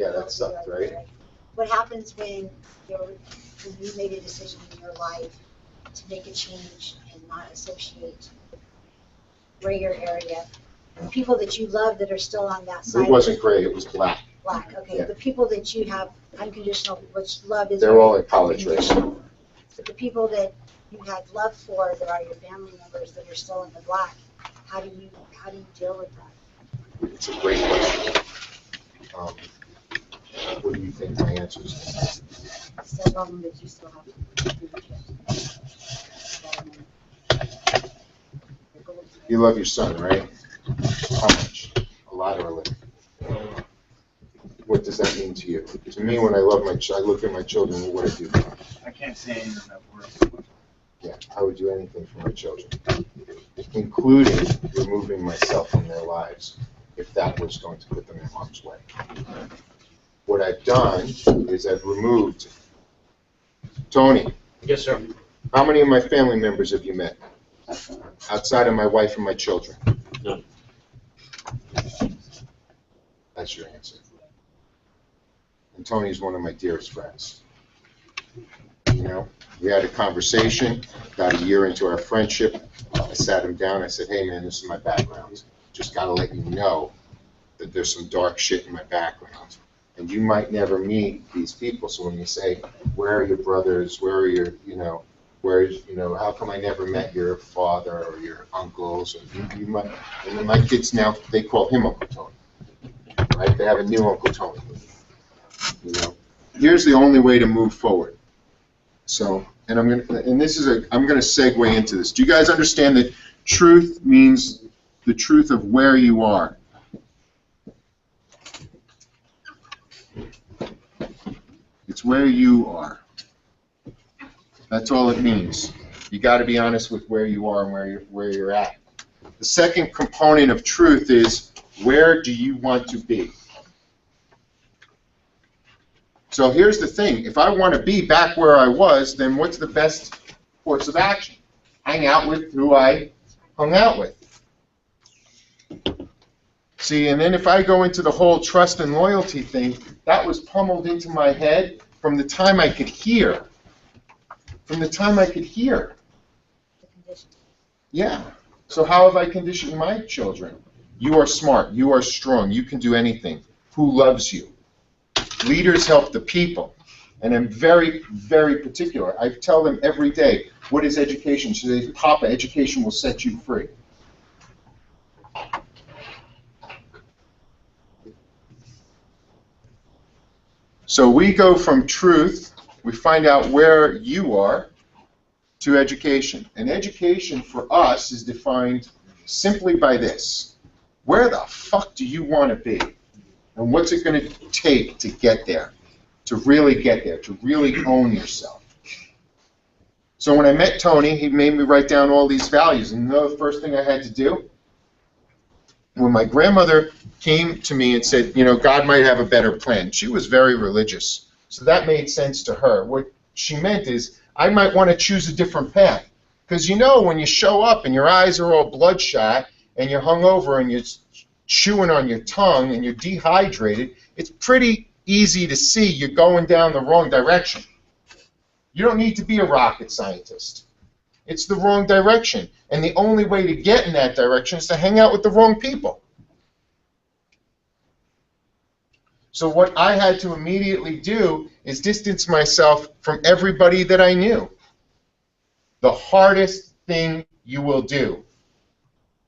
Yeah, that sucked, right? What happens when you made a decision in your life to make a change and not associate grayer area? The people that you love that are still on that side. It wasn't gray, it was black. Black, okay. Yeah. The people that you have unconditional, which love is. They're all in college right now. But the people that you have love for that are your family members that are still in the black, how do you deal with that? It's a great question. What do you think my answer is? It's still a problem that you still have to do. You love your son, right? How much? A lot or a little? What does that mean to you? To me, when I love I look at my children, what do I do? I can't say any of that word. Yeah. I would do anything for my children, including removing myself from their lives if that was going to put them in harm's way. What I've done is I've removed. Tony. Yes, sir. How many of my family members have you met? Outside of my wife and my children? None. That's your answer. And Tony's one of my dearest friends. You know, we had a conversation about a year into our friendship. I sat him down. I said, hey, man, this is my background. Just got to let you know that there's some dark shit in my background. And you might never meet these people. So when you say, where are your brothers? Where are your, how come I never met your father or your uncles? Or you might, and then my kids now, they call him Uncle Tony, right? They have a new Uncle Tony. You know, here's the only way to move forward. So, and I'm gonna segue into this. Do you guys understand that truth means the truth of where you are? It's where you are. That's all it means. You got to be honest with where you are and where you're at. The second component of truth is, where do you want to be? So here's the thing. If I want to be back where I was, then what's the best course of action? Hang out with who I hung out with. See, and then if I go into the whole trust and loyalty thing, that was pummeled into my head from the time I could hear. From the time I could hear. Yeah. So how have I conditioned my children? You are smart. You are strong. You can do anything. Who loves you? Leaders help the people. And I'm very, very particular. I tell them every day, what is education? So they say, Papa, education will set you free. So we go from truth, we find out where you are, to education. And education for us is defined simply by this. Where the fuck do you want to be? And what's it going to take to get there? To really get there, to really own yourself. So when I met Tony, he made me write down all these values. And you know the first thing I had to do? When my grandmother came to me and said, you know, God might have a better plan. She was very religious. So that made sense to her. What she meant is, I might want to choose a different path. Because you know, when you show up and your eyes are all bloodshot and you're hungover and you're chewing on your tongue and you're dehydrated, it's pretty easy to see you're going down the wrong direction. You don't need to be a rocket scientist. It's the wrong direction. And the only way to get in that direction is to hang out with the wrong people. So what I had to immediately do is distance myself from everybody that I knew. The hardest thing you will do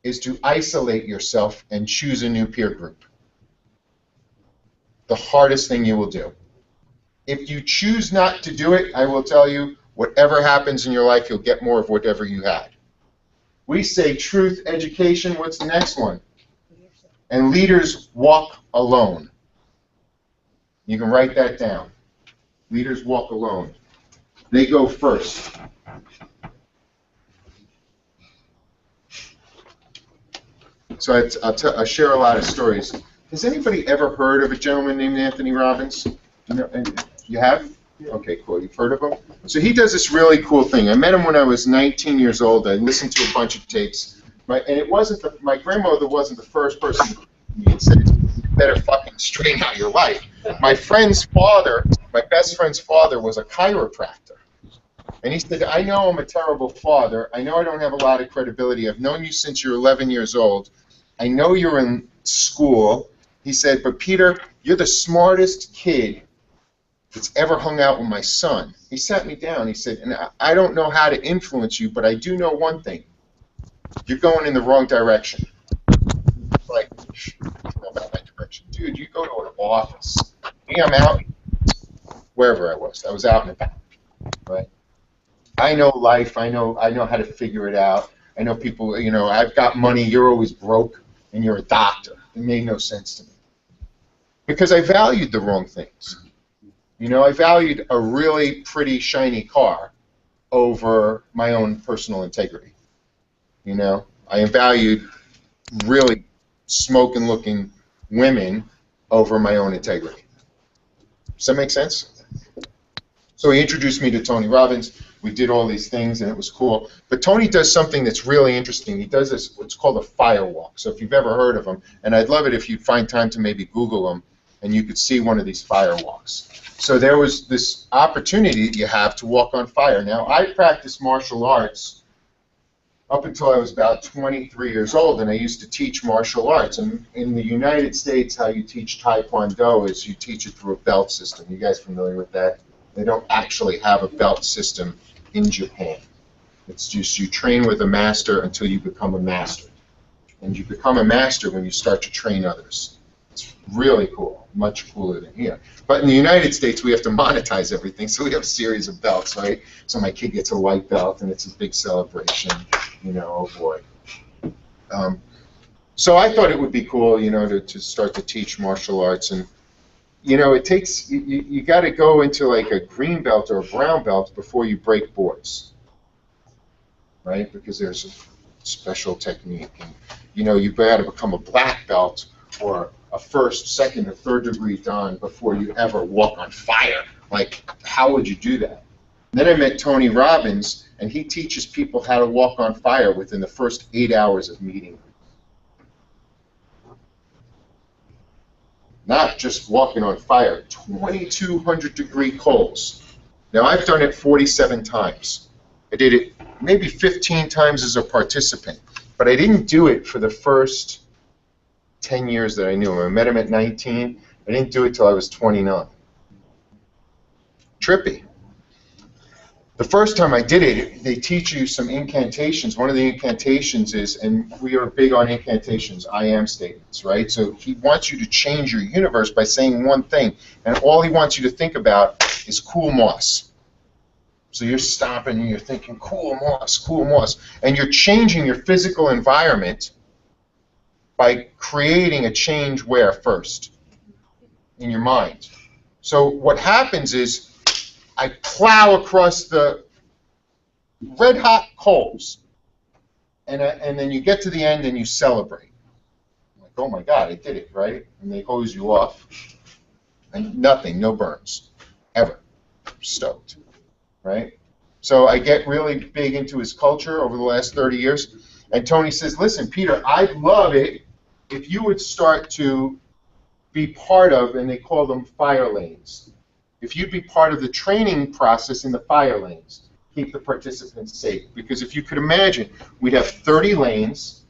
is to isolate yourself and choose a new peer group. The hardest thing you will do. If you choose not to do it, I will tell you, whatever happens in your life, you'll get more of whatever you had. We say truth, education, what's the next one? And leaders walk alone. You can write that down. Leaders walk alone. They go first. So I'll share a lot of stories. Has anybody ever heard of a gentleman named Anthony Robbins? You have? Okay, cool. You've heard of him? So he does this really cool thing. I met him when I was 19 years old. I listened to a bunch of tapes. And it wasn't my grandmother wasn't the first person who said, you better fucking straighten out your life. My friend's father, my best friend's father, was a chiropractor. And he said, I know I'm a terrible father. I know I don't have a lot of credibility. I've known you since you're 11 years old. I know you're in school. He said, but Peter, you're the smartest kid that's ever hung out with my son. He sat me down. He said, and I don't know how to influence you, but I do know one thing. You're going in the wrong direction. Like, I don't know about my direction. Dude, you go to an office. Me, I'm out wherever I was. I was out and about, right? I know life. I know how to figure it out. I know people, you know, I've got money. You're always broke, and you're a doctor. It made no sense to me. Because I valued the wrong things. You know, I valued a really pretty, shiny car over my own personal integrity. You know, I valued really smoking looking women over my own integrity. Does that make sense? So he introduced me to Tony Robbins. We did all these things, and it was cool. But Tony does something that's really interesting. He does this, what's called a fire walk. So if you've ever heard of him, and I'd love it if you'd find time to maybe Google him, and you could see one of these fire walks. So there was this opportunity that you have to walk on fire. Now, I practiced martial arts up until I was about 23 years old, and I used to teach martial arts. And in the United States, how you teach Taekwondo is you teach it through a belt system. You guys familiar with that? They don't actually have a belt system in Japan. It's just you train with a master until you become a master. And you become a master when you start to train others. It's really cool, much cooler than here. But in the United States, we have to monetize everything, so we have a series of belts, right? So my kid gets a white belt, and it's a big celebration, you know, oh boy. So I thought it would be cool, you know, to start to teach martial arts. And you know, it takes, you got to go into like a green belt or a brown belt before you break boards, right? Because there's a special technique. And, you know, you've got to become a black belt or a first, second, or third degree dan before you ever walk on fire. Like, how would you do that? Then I met Tony Robbins, and he teaches people how to walk on fire within the first 8 hours of meeting. Not just walking on fire, 2,200 degree coals. Now I've done it 47 times. I did it maybe 15 times as a participant, but I didn't do it for the first 10 years that I knew him. I met him at 19. I didn't do it till I was 29. Trippy. The first time I did it, they teach you some incantations. One of the incantations is, and we are big on incantations, I am statements, right? So he wants you to change your universe by saying one thing, and all he wants you to think about is cool moss. So you're stopping and you're thinking, cool moss, and you're changing your physical environment by creating a change where first? In your mind. So what happens is, I plow across the red-hot coals, and then you get to the end and you celebrate. Like, oh my God, I did it, right? And they hose you off, and nothing, no burns, ever. Stoked, right? So I get really big into his culture over the last 30 years, and Tony says, listen, Peter, I'd love it if you would start to be part of, and they call them fire lanes. If you'd be part of the training process in the fire lanes, keep the participants safe. Because if you could imagine, we'd have 30 lanes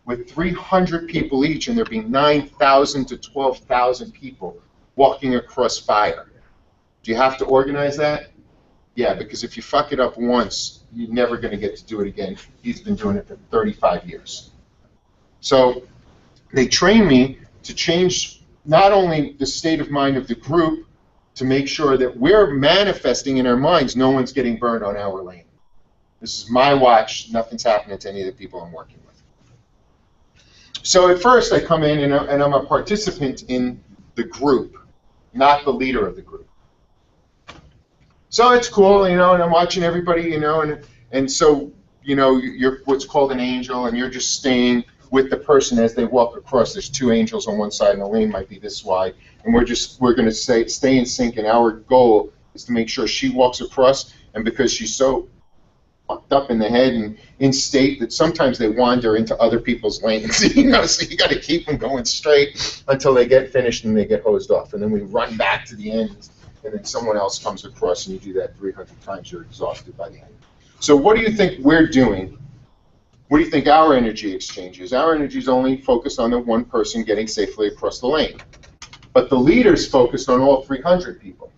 with 300 people each, and there'd be 9,000 to 12,000 people walking across fire. Do you have to organize that? Yeah, because if you fuck it up once, you're never going to get to do it again. He's been doing it for 35 years. So they train me to change not only the state of mind of the group, to make sure that we're manifesting in our minds, no one's getting burned on our lane. This is my watch, nothing's happening to any of the people I'm working with. So at first I come in and I'm a participant in the group, not the leader of the group. So it's cool, you know, and I'm watching everybody, you know, and so, you know, you're what's called an angel, and you're just staying with the person as they walk across. There's two angels on one side, and the lane might be this wide, and we're going to stay in sync, and our goal is to make sure she walks across, and because she's so fucked up in the head and in state that sometimes they wander into other people's lanes, you know, so you got to keep them going straight until they get finished and they get hosed off, and then we run back to the end, and then someone else comes across, and you do that 300 times, you're exhausted by the end. So what do you think we're doing? What do you think our energy exchange is? Our energy is only focused on the one person getting safely across the lane. But the leader's focused on all 300 people.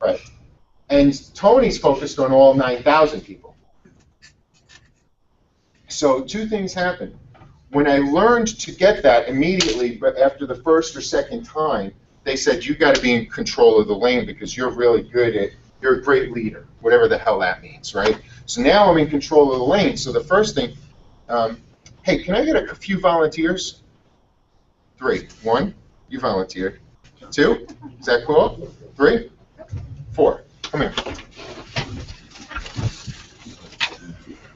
Right? And Tony's focused on all 9,000 people. So two things happen. When I learned to get that immediately, but after the first or second time, they said, you got to be in control of the lane because you're really good at, you're a great leader, whatever the hell that means, right? So now I'm in control of the lane. So the first thing, hey, can I get a few volunteers? 3. 1, you volunteered. 2, is that cool? 3, 4, come here.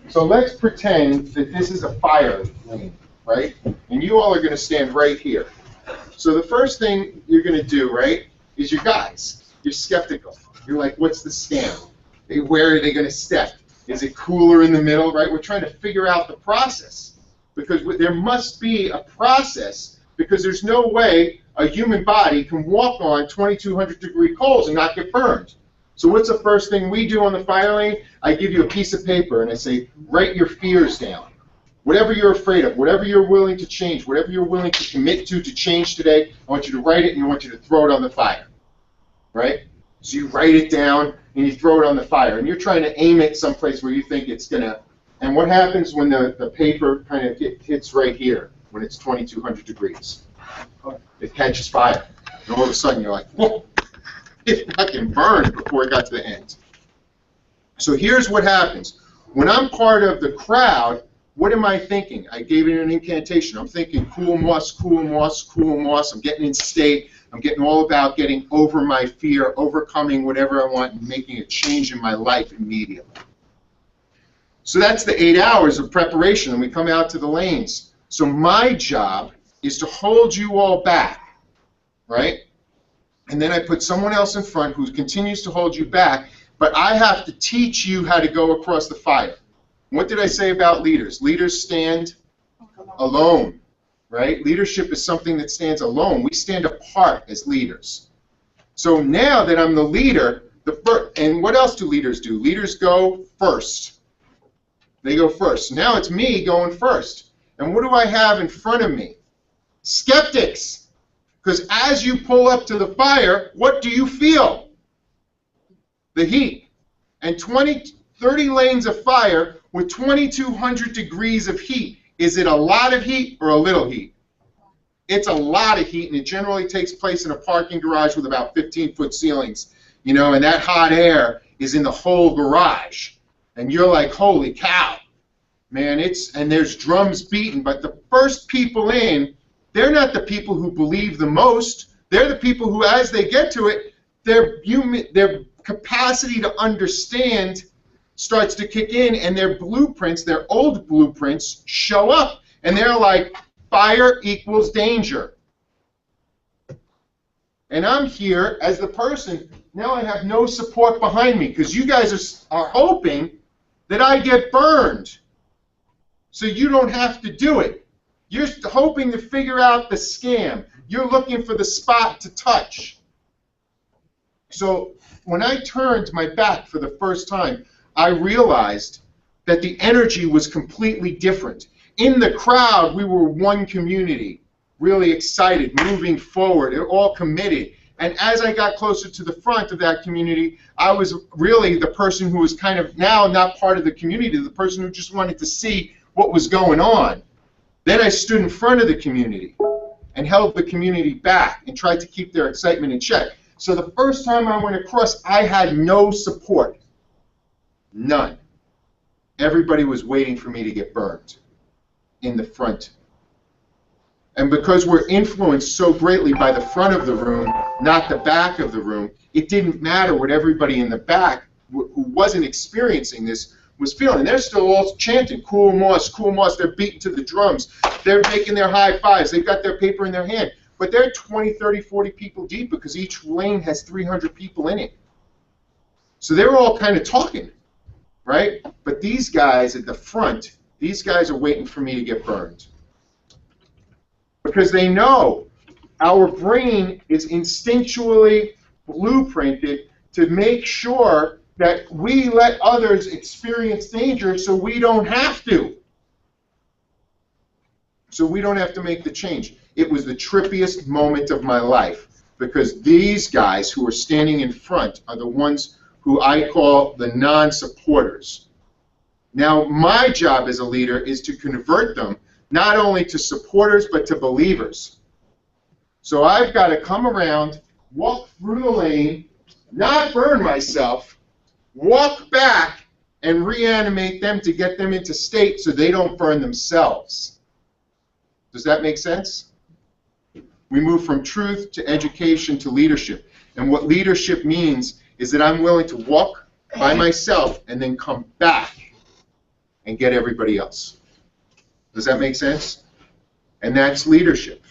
So let's pretend that this is a fire lane, right? And you all are going to stand right here. So the first thing you're going to do, right, is you guys, you're skeptical. You're like, what's the scam? Where are they going to step? Is it cooler in the middle, right? We're trying to figure out the process. Because there must be a process, because there's no way a human body can walk on 2,200 degree coals and not get burned. So what's the first thing we do on the fire lane? I give you a piece of paper and I say, write your fears down. Whatever you're afraid of, whatever you're willing to change, whatever you're willing to commit to change today, I want you to write it and I want you to throw it on the fire, right? So you write it down and you throw it on the fire, and you're trying to aim it someplace where you think it's going to, and what happens when the paper kind of hits right here, when it's 2,200 degrees? It catches fire, and all of a sudden you're like, whoa, it fucking burned before it got to the end. So here's what happens. When I'm part of the crowd, what am I thinking? I gave it an incantation. I'm thinking cool moss, cool moss, cool moss. I'm getting in state. I'm getting all about getting over my fear, overcoming whatever I want, and making a change in my life immediately. So that's the 8 hours of preparation, and we come out to the lanes. So my job is to hold you all back, right? And then I put someone else in front who continues to hold you back, but I have to teach you how to go across the fire. What did I say about leaders? Leaders stand alone, right? Leadership is something that stands alone. We stand apart as leaders. So now that I'm the leader, and what else do leaders do? Leaders go first. They go first. Now it's me going first. And what do I have in front of me? Skeptics. Because as you pull up to the fire, what do you feel? The heat. And 30 lanes of fire with 2,200 degrees of heat. Is it a lot of heat or a little heat? It's a lot of heat, and it generally takes place in a parking garage with about 15-foot ceilings, you know, and that hot air is in the whole garage. And you're like, holy cow, man, and there's drums beating, but the first people in, they're not the people who believe the most. They're the people who, as they get to it, their capacity to understand starts to kick in, and their blueprints, their old blueprints, show up. And they're like, fire equals danger. And I'm here as the person, now I have no support behind me, because you guys are hoping that I get burned. So you don't have to do it. You're hoping to figure out the scam. You're looking for the spot to touch. So when I turned my back for the first time, I realized that the energy was completely different. In the crowd, we were one community, really excited, moving forward, all committed. And as I got closer to the front of that community, I was really the person who was kind of now not part of the community, the person who just wanted to see what was going on. Then I stood in front of the community and held the community back and tried to keep their excitement in check. So the first time I went across, I had no support. None. Everybody was waiting for me to get burned in the front. And because we're influenced so greatly by the front of the room, not the back of the room, it didn't matter what everybody in the back who wasn't experiencing this was feeling. They're still all chanting, cool moss, cool moss. They're beating to the drums. They're making their high fives. They've got their paper in their hand. But they're 20, 30, 40 people deep, because each lane has 300 people in it. So they're all kind of talking, right? But these guys at the front, these guys are waiting for me to get burned. Because they know our brain is instinctually blueprinted to make sure that we let others experience danger so we don't have to. So we don't have to make the change. It was the trippiest moment of my life, because these guys who are standing in front are the ones who I call the non-supporters. Now, my job as a leader is to convert them not only to supporters, but to believers. So I've got to come around, walk through the lane, not burn myself, walk back, and reanimate them to get them into state so they don't burn themselves. Does that make sense? We move from truth to education to leadership. And what leadership means is that I'm willing to walk by myself and then come back and get everybody else. Does that make sense? And that's leadership.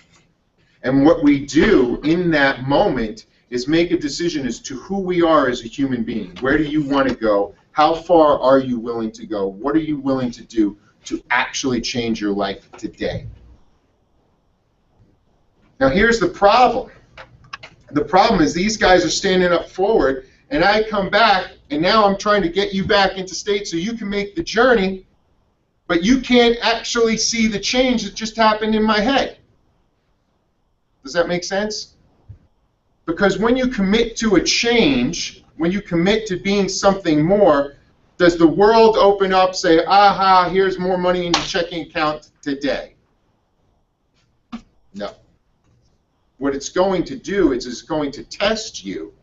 And what we do in that moment is make a decision as to who we are as a human being. Where do you want to go? How far are you willing to go? What are you willing to do to actually change your life today? Now here's the problem. The problem is these guys are standing up forward, and I come back, and now I'm trying to get you back into state so you can make the journey, but you can't actually see the change that just happened in my head. Does that make sense? Because when you commit to a change, when you commit to being something more, does the world open up, say, aha, here's more money in your checking account today? No. What it's going to do is it's going to test you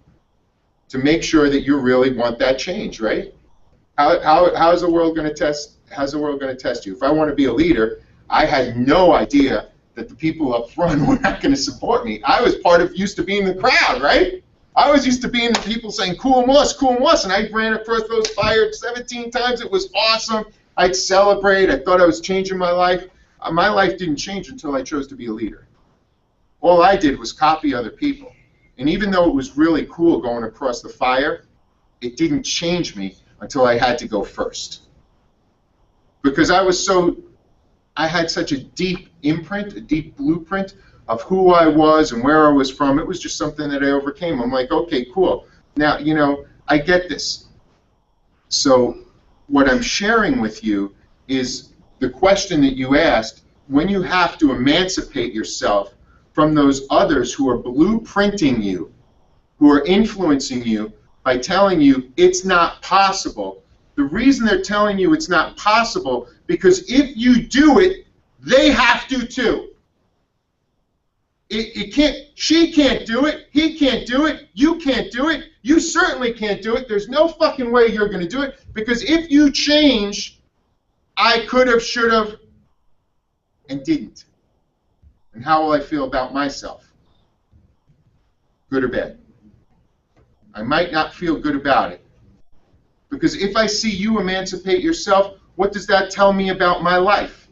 to make sure that you really want that change, right? How's the world going to test? How's the world going to test you? If I want to be a leader, I had no idea that the people up front were not going to support me. I was used to being the crowd, right? I was used to being the people saying, cool muss, and I ran across those fires 17 times. It was awesome. I'd celebrate. I thought I was changing my life. My life didn't change until I chose to be a leader. All I did was copy other people. And even though it was really cool going across the fire, it didn't change me until I had to go first. Because I had such a deep imprint, a deep blueprint of who I was and where I was from. It was just something that I overcame. I'm like, okay, cool. Now, I get this. So what I'm sharing with you is the question that you asked, when you have to emancipate yourself from those others who are blueprinting you, who are influencing you by telling you it's not possible. The reason they're telling you it's not possible, because if you do it, they have to too. She can't do it, he can't do it, you can't do it, you certainly can't do it, there's no fucking way you're going to do it, because if you change, I could have, should have, and didn't. And how will I feel about myself? Good or bad? I might not feel good about it. Because if I see you emancipate yourself, what does that tell me about my life?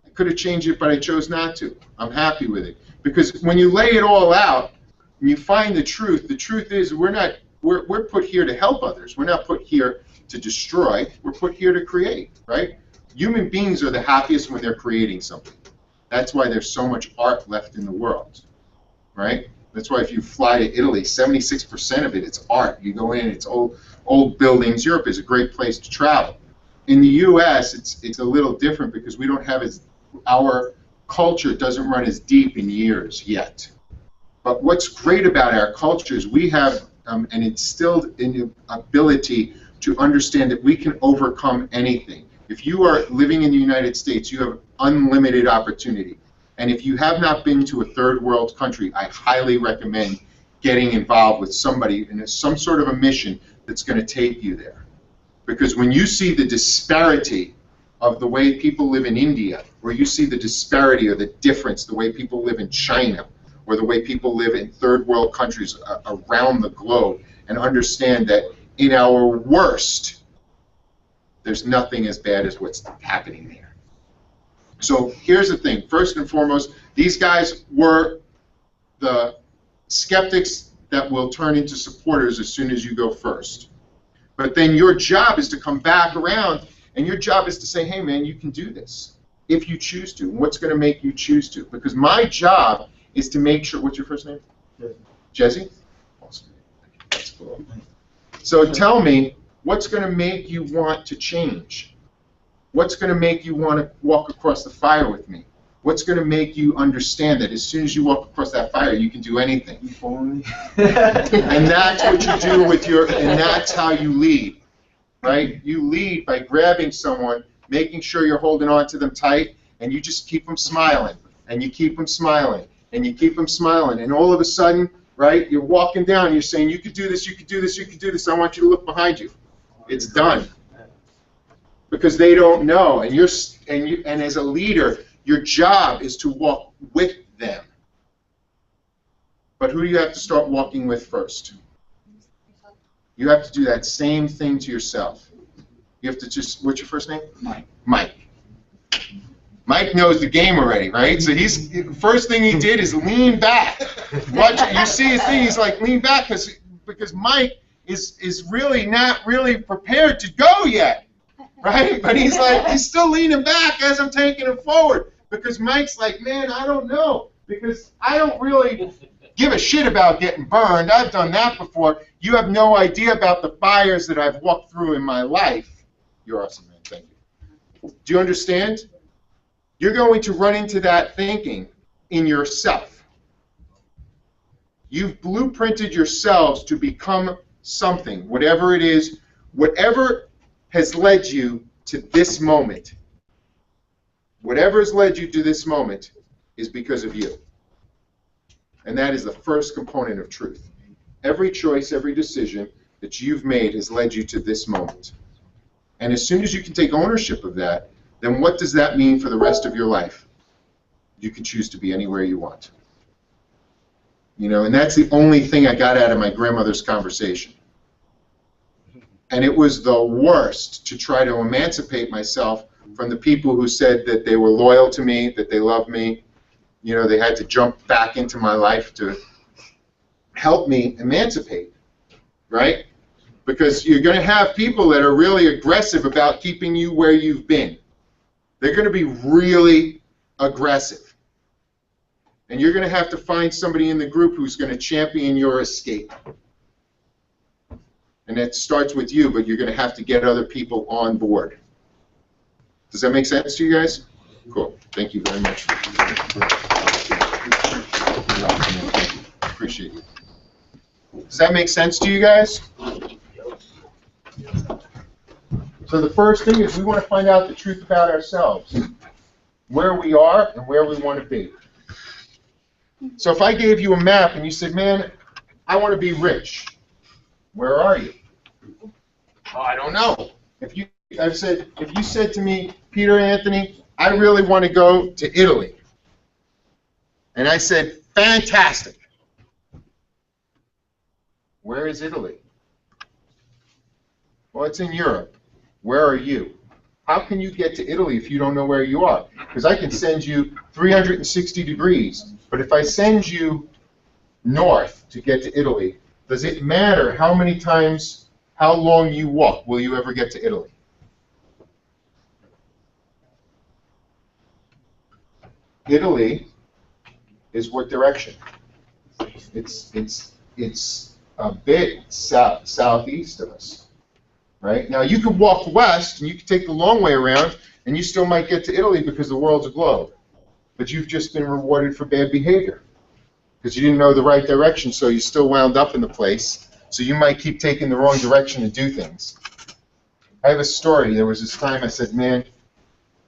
I could have changed it, but I chose not to. I'm happy with it. Because when you lay it all out, and you find the truth is we're put here to help others. We're not put here to destroy. We're put here to create, right? Human beings are the happiest when they're creating something. That's why there's so much art left in the world, right? That's why if you fly to Italy, 76% of it, it's art. You go in, it's old buildings. Europe is a great place to travel. In the U.S., it's a little different because we don't have our culture doesn't run as deep in years yet. But what's great about our culture is we have an instilled ability to understand that we can overcome anything. If you are living in the United States, you have unlimited opportunity. And if you have not been to a third world country, I highly recommend getting involved with somebody in some sort of a mission that's going to take you there. Because when you see the disparity of the way people live in India, or you see the disparity or the difference, the way people live in China, or the way people live in third world countries around the globe, and understand that in our worst, there's nothing as bad as what's happening there. So here's the thing. First and foremost, these guys were the skeptics that will turn into supporters as soon as you go first. But then your job is to come back around, and your job is to say, hey, man, you can do this if you choose to. What's going to make you choose to? Because my job is to make sure. What's your first name? Jesse? Awesome. That's cool. So tell me, what's going to make you want to change? What's going to make you want to walk across the fire with me? What's going to make you understand that as soon as you walk across that fire, you can do anything? And that's what you do with and that's how you lead, right? You lead by grabbing someone, making sure you're holding on to them tight, and you just keep them smiling, and you keep them smiling, and you keep them smiling, and all of a sudden, right, you're walking down, you're saying, you could do this, you could do this, you could do this, I want you to look behind you. It's done. Because they don't know, and as a leader, your job is to walk with them. But who do you have to start walking with first? You have to do that same thing to yourself. You have to just, what's your first name? Mike. Mike. Mike knows the game already, right? So first thing he did is lean back. Watch, you see his thing, he's like, lean back, because Mike is really not really prepared to go yet, right? But he's still leaning back as I'm taking him forward, because Mike's like, man, I don't know, because I don't really give a shit about getting burned. I've done that before. You have no idea about the fires that I've walked through in my life. You're awesome, man. Thank you. Do you understand? You're going to run into that thinking in yourself. You've blueprinted yourselves to become something, whatever it is, whatever has led you to this moment. Whatever has led you to this moment is because of you. And that is the first component of truth. Every choice, every decision that you've made has led you to this moment. And as soon as you can take ownership of that, then what does that mean for the rest of your life? You can choose to be anywhere you want. You know, and that's the only thing I got out of my grandmother's conversation. And it was the worst to try to emancipate myself from the people who said that they were loyal to me, that they loved me. You know, they had to jump back into my life to help me emancipate, right? Because you're going to have people that are really aggressive about keeping you where you've been. They're going to be really aggressive. And you're going to have to find somebody in the group who's going to champion your escape. And that starts with you, but you're going to have to get other people on board. Does that make sense to you guys? Cool. Thank you very much. Appreciate you. Does that make sense to you guys? So the first thing is we want to find out the truth about ourselves, where we are and where we want to be. So if I gave you a map and you said, man, I want to be rich, where are you? Oh, I don't know. If you said to me, Peter Anthony, I really want to go to Italy. And I said, fantastic. Where is Italy? Well, it's in Europe. Where are you? How can you get to Italy if you don't know where you are? Because I can send you 360 degrees, but if I send you north to get to Italy, does it matter how many times, how long you walk? Will you ever get to Italy? Italy is what direction? It's a bit southeast of us. Right? Now, you could walk west, and you could take the long way around, and you still might get to Italy because the world's a globe. But you've just been rewarded for bad behavior because you didn't know the right direction, so you still wound up in the place. So you might keep taking the wrong direction to do things. I have a story. There was this time I said, man,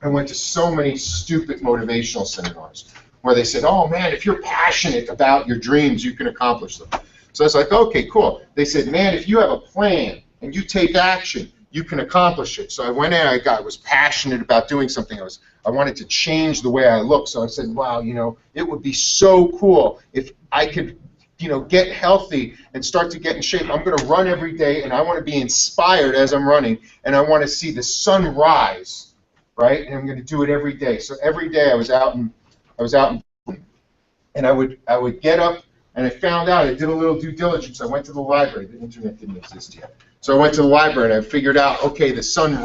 I went to so many stupid motivational seminars where they said, oh, man, if you're passionate about your dreams, you can accomplish them. So I was like, okay, cool. They said, man, if you have a plan, and you take action, you can accomplish it. So I went in, I was passionate about doing something. I wanted to change the way I look. So I said, wow, you know, it would be so cool if I could, you know, get healthy and start to get in shape. I'm going to run every day, and I want to be inspired as I'm running, and I want to see the sun rise, right? And I'm going to do it every day. So every day I was out and I would get up, and I found out, I did a little due diligence. I went to the library. The internet didn't exist yet. So I went to the library and I figured out, okay, the sun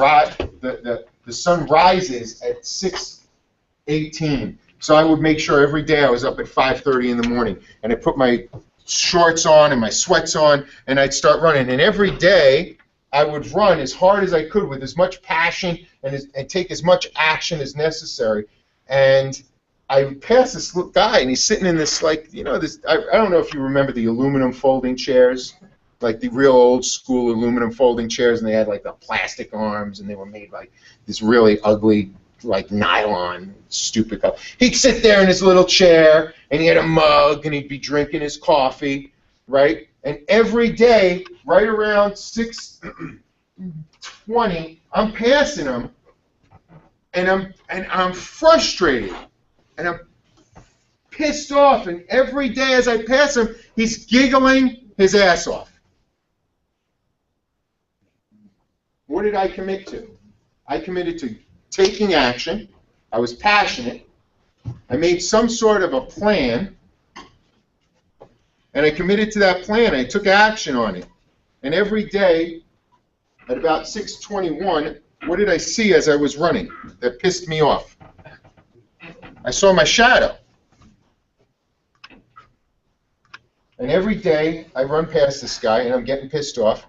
rises at 6:18. So I would make sure every day I was up at 5:30 in the morning, and I put my shorts on and my sweats on, and I'd start running. And every day I would run as hard as I could with as much passion and take as much action as necessary. And I would pass this little guy, and he's sitting in this, like, you know, this. I don't know if you remember the aluminum folding chairs. Like the real old school aluminum folding chairs, and they had like the plastic arms, and they were made like this really ugly, like nylon, stupid cup. He'd sit there in his little chair, and he had a mug, and he'd be drinking his coffee, right? And every day, right around 6:20, I'm passing him, and I'm frustrated, and I'm pissed off, and every day as I pass him, he's giggling his ass off. what did I commit to? I committed to taking action. I was passionate. I made some sort of a plan, and I committed to that plan. I took action on it. And every day, at about 6:21, what did I see as I was running that pissed me off? I saw my shadow. And every day, I run past this guy, and I'm getting pissed off.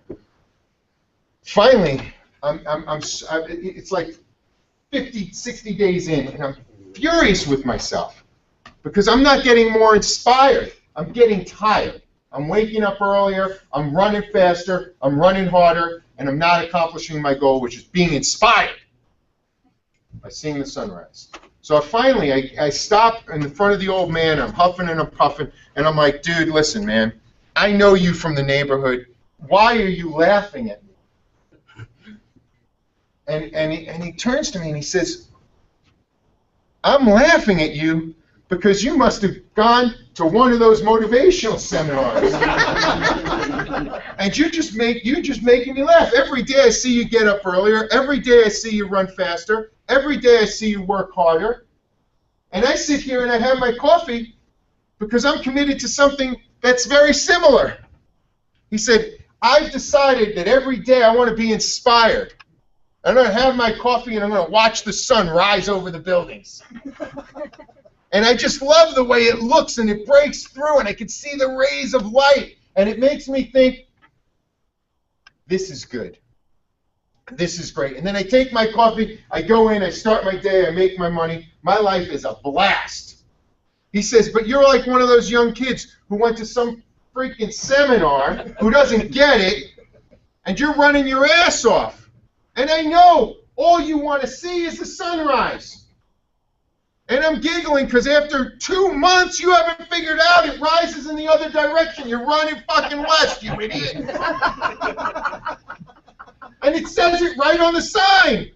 Finally, it's like 50, 60 days in, and I'm furious with myself because I'm not getting more inspired. I'm getting tired. I'm waking up earlier, I'm running faster, I'm running harder, and I'm not accomplishing my goal, which is being inspired by seeing the sunrise. So finally, I stop in the front of the old man, I'm huffing and I'm puffing, and I'm like, dude, listen, man, I know you from the neighborhood. Why are you laughing at me? And he turns to me and he says, I'm laughing at you because you must have gone to one of those motivational seminars. And you're just making me laugh. Every day I see you get up earlier. Every day I see you run faster. Every day I see you work harder. And I sit here and I have my coffee because I'm committed to something that's very similar. He said, I've decided that every day I want to be inspired. I'm going to have my coffee and I'm going to watch the sun rise over the buildings. And I just love the way it looks and it breaks through and I can see the rays of light. And it makes me think, this is good. This is great. And then I take my coffee, I go in, I start my day, I make my money. My life is a blast. He says, but you're like one of those young kids who went to some freaking seminar, who doesn't get it, and you're running your ass off. And I know all you want to see is the sunrise. And I'm giggling because after 2 months, you haven't figured out it rises in the other direction. You're running fucking west, you idiot. And it says it right on the sign.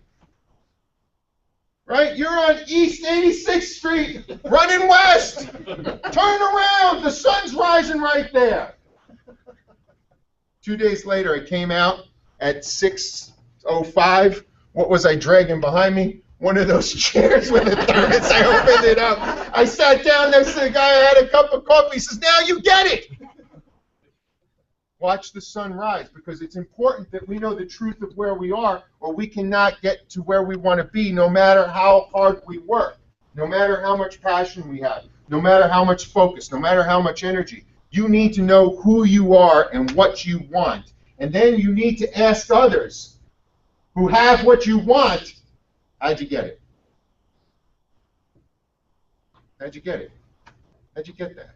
Right? You're on East 86th Street, running west. Turn around. The sun's rising right there. 2 days later, I came out at 6:05. What was I dragging behind me? One of those chairs with a thermos. I opened it up. I sat down next to the guy. I had a cup of coffee. He says, now you get it. Watch the sun rise, because it's important that we know the truth of where we are, or we cannot get to where we want to be no matter how hard we work, no matter how much passion we have, no matter how much focus, no matter how much energy. You need to know who you are and what you want. And then you need to ask others who have what you want, how'd you get it? How'd you get it? How'd you get that?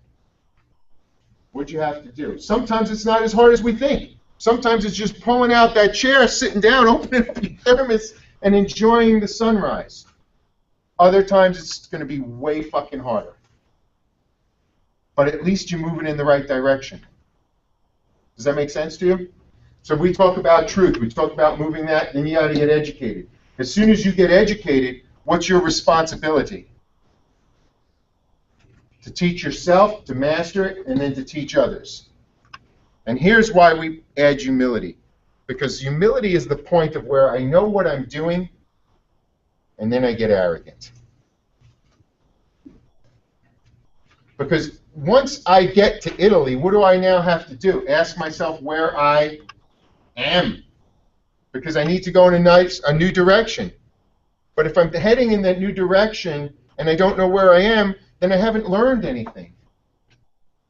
What'd you have to do? Sometimes it's not as hard as we think. Sometimes it's just pulling out that chair, sitting down, opening up your thermos, and enjoying the sunrise. Other times it's going to be way fucking harder. But at least you're moving in the right direction. Does that make sense to you? So we talk about truth. We talk about moving that, then you got to get educated. As soon as you get educated, what's your responsibility? To teach yourself, to master it, and then to teach others. And here's why we add humility. Because humility is the point of where I know what I'm doing, and then I get arrogant. Because once I get to Italy, what do I now have to do? Ask myself where I am. Because I need to go in a new direction. But if I'm heading in that new direction and I don't know where I am, then I haven't learned anything.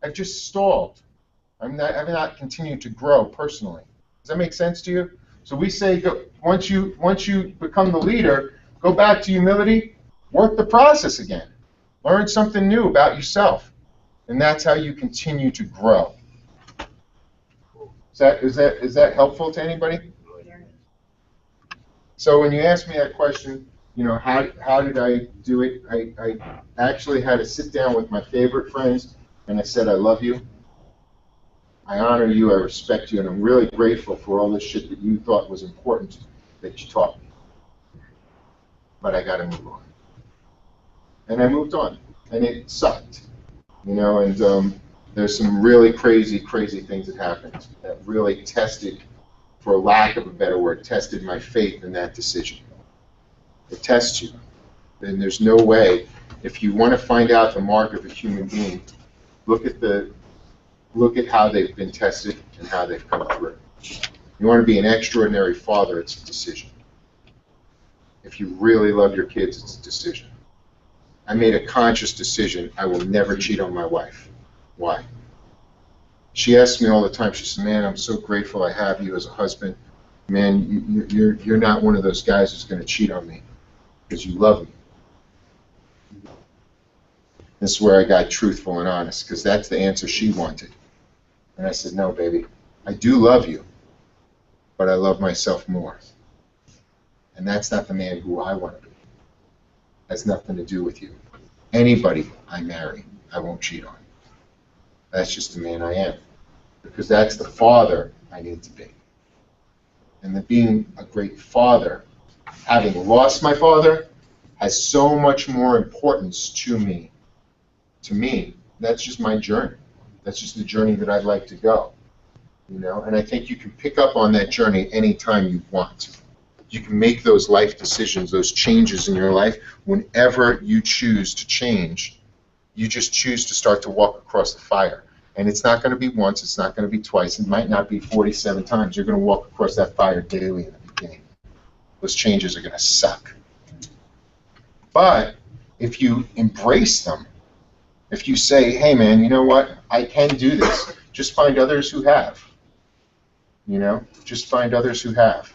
I've just stalled. I've not continued to grow personally. Does that make sense to you? So we say, once you become the leader, go back to humility, work the process again. Learn something new about yourself. And that's how you continue to grow. Is that helpful to anybody? So when you ask me that question, you know, how did I do it? I actually had to sit down with my favorite friends, and I said, I love you. I honor you, I respect you, and I'm really grateful for all this shit that you thought was important that you taught me. But I got to move on. And I moved on, and it sucked, you know, and there's some really crazy, crazy things that happened that really tested for lack of a better word, tested my faith in that decision. It tests you. And there's no way, if you want to find out the mark of a human being, look at how they've been tested and how they've come through. You want to be an extraordinary father, it's a decision. If you really love your kids, it's a decision. I made a conscious decision. I will never cheat on my wife. Why? She asks me all the time, she says, man, I'm so grateful I have you as a husband. Man, you're not one of those guys who's going to cheat on me because you love me. This is where I got truthful and honest, because that's the answer she wanted. And I said, no, baby, I do love you, but I love myself more. And that's not the man who I want to be. Has nothing to do with you. Anybody I marry, I won't cheat on. That's just the man I am. Because that's the father I need to be. And the being a great father, having lost my father, has so much more importance to me. To me, that's just my journey. That's just the journey that I'd like to go. You know, and I think you can pick up on that journey anytime you want. You can make those life decisions, those changes in your life, whenever you choose to change. You just choose to start to walk across the fire. And it's not going to be once, it's not going to be twice, it might not be 47 times. You're going to walk across that fire daily in the beginning. Those changes are going to suck. But if you embrace them, if you say, hey man, you know what, I can do this, just find others who have. You know, just find others who have.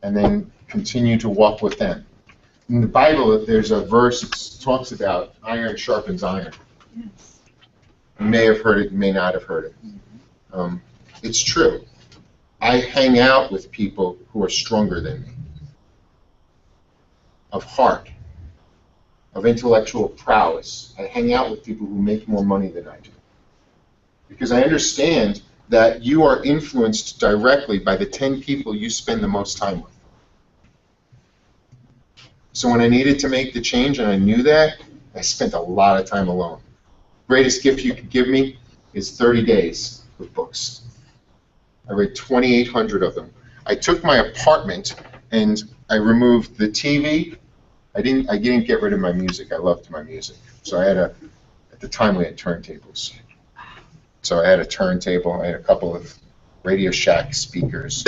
And then continue to walk with them. In the Bible, there's a verse that talks about iron sharpens iron. Yes. You may have heard it, you may not have heard it. It's true. I hang out with people who are stronger than me, of heart, of intellectual prowess. I hang out with people who make more money than I do. Because I understand that you are influenced directly by the 10 people you spend the most time with. So when I needed to make the change and I knew that, I spent a lot of time alone. Greatest gift you could give me is 30 days with books. I read 2,800 of them. I took my apartment and I removed the TV. I didn't get rid of my music. I loved my music. So I had at the time we had turntables. So I had a turntable, I had a couple of Radio Shack speakers,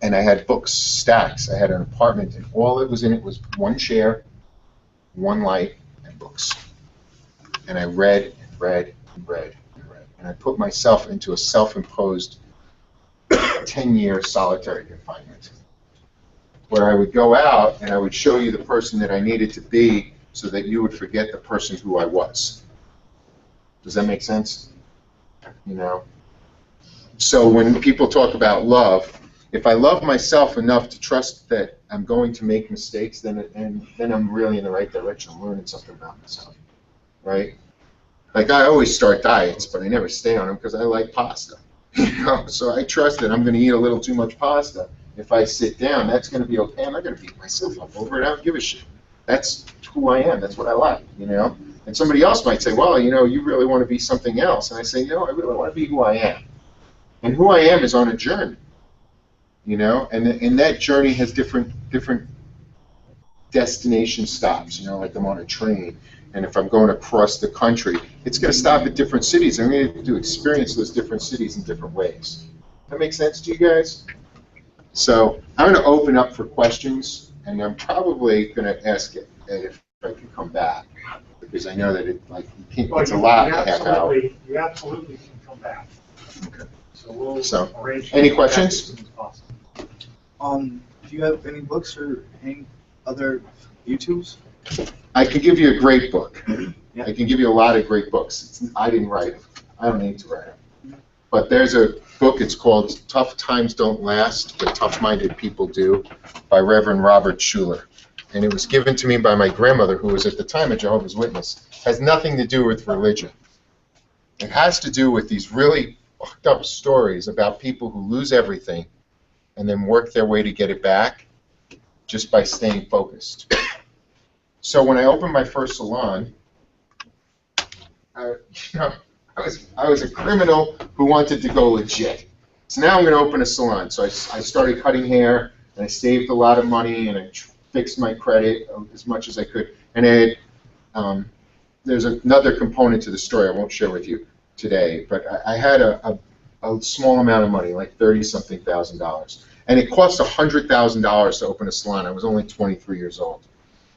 and I had books, stacks. I had an apartment, and all that was in it was one chair, one light, and books. And I read and read and read and read. And I put myself into a self-imposed 10-year solitary confinement, where I would go out and I would show you the person that I needed to be so that you would forget the person who I was. Does that make sense? You know? So when people talk about love, if I love myself enough to trust that I'm going to make mistakes, then I'm really in the right direction. I'm learning something about myself, right? Like I always start diets, but I never stay on them because I like pasta. You know? So I trust that I'm going to eat a little too much pasta. If I sit down, that's going to be okay. I'm not going to beat myself up over it. I don't give a shit. That's who I am. That's what I like, you know? And somebody else might say, well, you know, you really want to be something else. And I say, no, I really want to be who I am. And who I am is on a journey, you know? And that journey has different destination stops, you know, like I'm on a train. And if I'm going across the country, it's going to stop at different cities. I'm going to experience those different cities in different ways. That make sense to you guys? So I'm going to open up for questions, and I'm probably going to ask Ed if I can come back, because I know that it's a lot in a half hour. You absolutely can come back. Okay. So we'll So, arrange. any to come back questions? as soon as possible. Do you have any books or any other YouTubes? I can give you a great book. Yeah. I can give you a lot of great books. I didn't write them. I don't need to write them. But there's a book, it's called Tough Times Don't Last, but Tough-Minded People Do, by Reverend Robert Schuller. And it was given to me by my grandmother, who was at the time a Jehovah's Witness. It has nothing to do with religion. It has to do with these really fucked up stories about people who lose everything and then work their way to get it back just by staying focused. So when I opened my first salon, I was a criminal who wanted to go legit. So now I'm going to open a salon. So I started cutting hair, and I saved a lot of money, and I fixed my credit as much as I could. And there's another component to the story I won't share with you today, but I had a small amount of money, like $30-something thousand. And it cost $100,000 to open a salon. I was only 23 years old.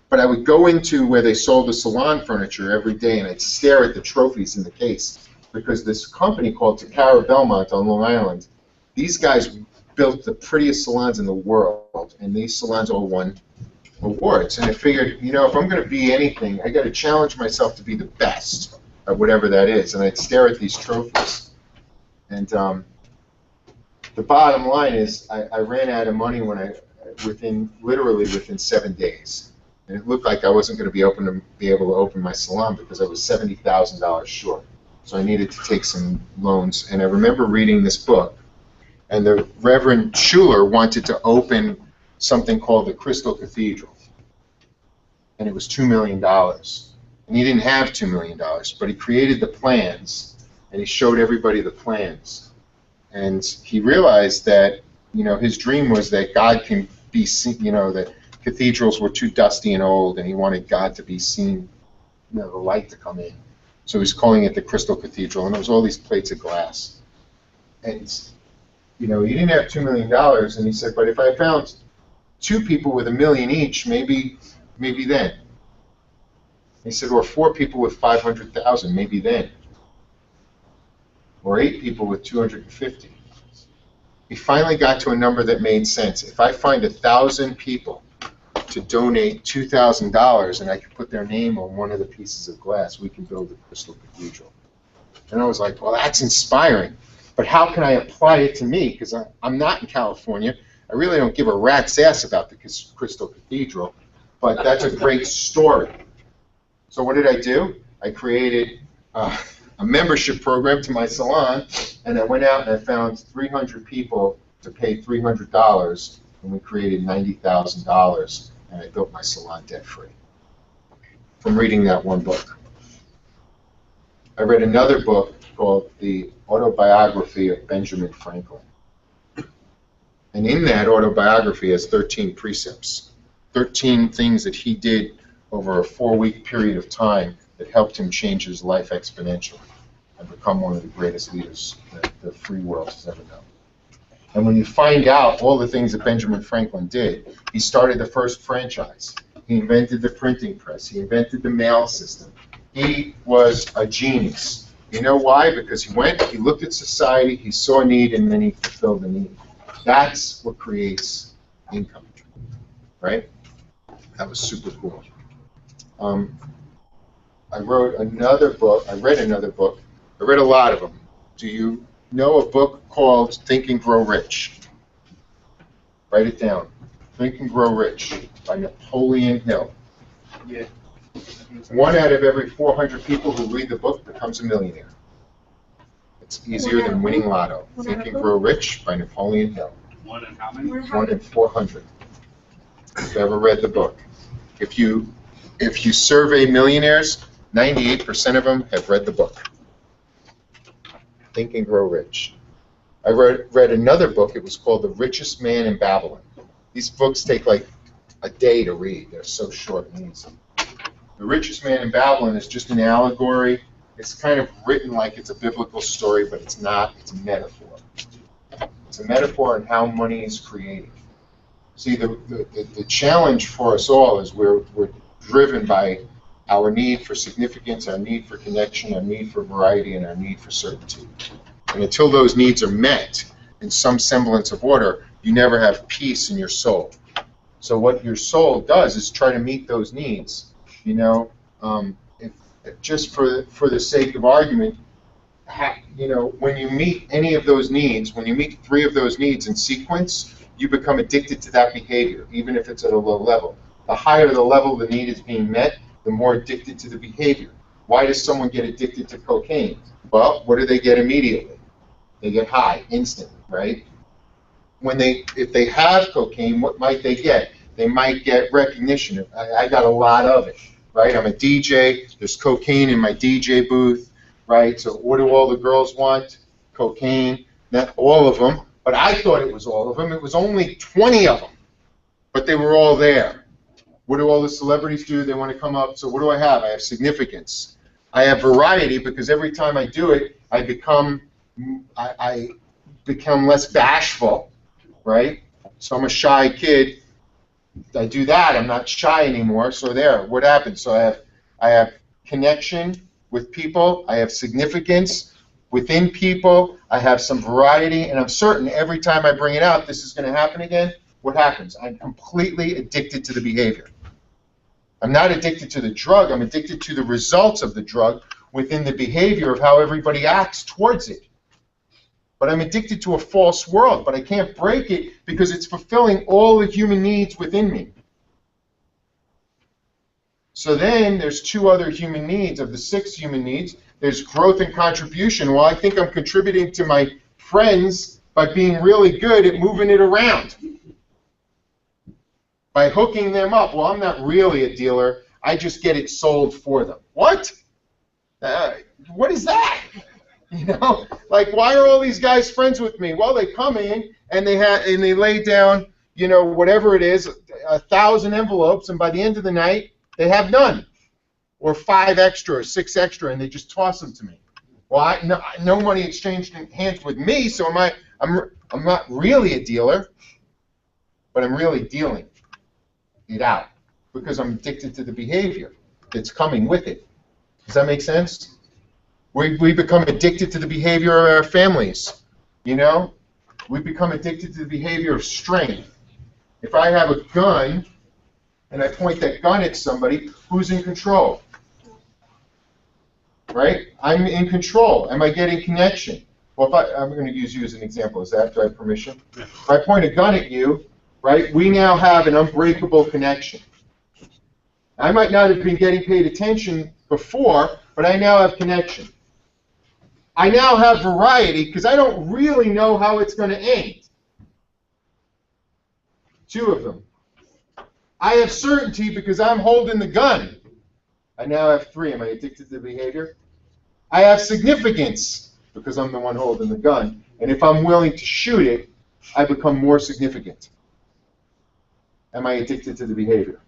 But I would go into where they sold the salon furniture every day, and I'd stare at the trophies in the case, because this company called Takara Belmont on Long Island, these guys built the prettiest salons in the world, and these salons all won awards. And I figured, you know, if I'm going to be anything, I got to challenge myself to be the best at whatever that is. And I'd stare at these trophies. And the bottom line is, I ran out of money literally within 7 days. And it looked like I wasn't going to be able to open my salon because I was $70,000 short. So I needed to take some loans. And I remember reading this book, and the Reverend Schuler wanted to open something called the Crystal Cathedral. And it was $2 million. And he didn't have $2 million, but he created the plans, and he showed everybody the plans. And he realized that, you know, his dream was that God can be seen, you know, that cathedrals were too dusty and old, and he wanted God to be seen, you know, the light to come in. So he's calling it the Crystal Cathedral, and it was all these plates of glass. And, you know, he didn't have $2 million, and he said, but if I found 2 people with $1 million each, maybe then. He said, or 4 people with 500,000, maybe then. Or 8 people with 250. He finally got to a number that made sense. If I find 1,000 people to donate $2,000 and I can put their name on one of the pieces of glass, we can build the Crystal Cathedral. And I was like, well, that's inspiring. But how can I apply it to me? Because I'm not in California. I really don't give a rat's ass about the Crystal Cathedral. But that's a great story. So what did I do? I created a membership program to my salon, and I went out and I found 300 people to pay $300, and we created $90,000, and I built my salon debt-free from reading that one book. I read another book called The Autobiography of Benjamin Franklin. And in that autobiography has 13 precepts, 13 things that he did over a 4-week period of time that helped him change his life exponentially and become one of the greatest leaders that the free world has ever known. And when you find out all the things that Benjamin Franklin did, he started the first franchise. He invented the printing press. He invented the mail system. He was a genius. You know why? Because he looked at society, he saw a need, and then he fulfilled the need. That's what creates income, right? That was super cool. I wrote another book. I read another book. I read a lot of them. Do you know a book called Think and Grow Rich? Write it down. Think and Grow Rich by Napoleon Hill. Yeah. 1 out of every 400 people who read the book becomes a millionaire. It's easier than winning lotto. Think and Grow Rich by Napoleon Hill. 1 in how many? 1 in 400. If you ever read the book. If you survey millionaires, 98% of them have read the book. Think and Grow Rich. I read another book. It was called The Richest Man in Babylon. These books take like a day to read. They're so short and easy. The Richest Man in Babylon is just an allegory. It's kind of written like it's a biblical story, but it's not. It's a metaphor. It's a metaphor on how money is created. See, the challenge for us all is we're driven by our need for significance, our need for connection, our need for variety, and our need for certainty. And until those needs are met in some semblance of order, you never have peace in your soul. So what your soul does is try to meet those needs. You know, if just for the sake of argument, you know, when you meet any of those needs, when you meet 3 of those needs in sequence, you become addicted to that behavior, even if it's at a low level. The higher the level the need is being met, the more addicted to the behavior. Why does someone get addicted to cocaine? Well, what do they get immediately? They get high, instantly, right? If they have cocaine, what might they get? They might get recognition. I got a lot of it, right? I'm a DJ. There's cocaine in my DJ booth, right? So what do all the girls want? Cocaine. not all of them, but I thought it was all of them. It was only 20 of them, but they were all there. What do all the celebrities do? They want to come up. So what do I have? I have significance. I have variety, because every time I do it, I become less bashful, right? So I'm a shy kid. I do that. I'm not shy anymore. So there. What happens? So I have connection with people. I have significance within people. I have some variety, and I'm certain every time I bring it out, this is going to happen again. What happens? I'm completely addicted to the behavior. I'm not addicted to the drug. I'm addicted to the results of the drug within the behavior of how everybody acts towards it. But I'm addicted to a false world, but I can't break it because it's fulfilling all the human needs within me. So then there's 2 other human needs of the 6 human needs. There's growth and contribution. Well, I think I'm contributing to my friends by being really good at moving it around, by hooking them up. Well, I'm not really a dealer. I just get it sold for them. What? What is that? You know, like, why are all these guys friends with me? Well, they come in and they lay down, you know, whatever it is, 1,000 envelopes, and by the end of the night, they have none, or 5 extra, or 6 extra, and they just toss them to me. Well, no money exchanged hands with me, so I'm not really a dealer, but I'm really dealing it out because I'm addicted to the behavior that's coming with it. Does that make sense? We become addicted to the behavior of our families, you know? We become addicted to the behavior of strength. If I have a gun and I point that gun at somebody, who's in control? Right? I'm in control. Am I getting connection? Well, I'm going to use you as an example. Is that, do I have permission? Yeah. If I point a gun at you, right, we now have an unbreakable connection. I might not have been getting paid attention before, but I now have connection. I now have variety because I don't really know how it's going to end. 2 of them. I have certainty because I'm holding the gun. I now have 3. Am I addicted to the behavior? I have significance because I'm the one holding the gun. And if I'm willing to shoot it, I become more significant. Am I addicted to the behavior?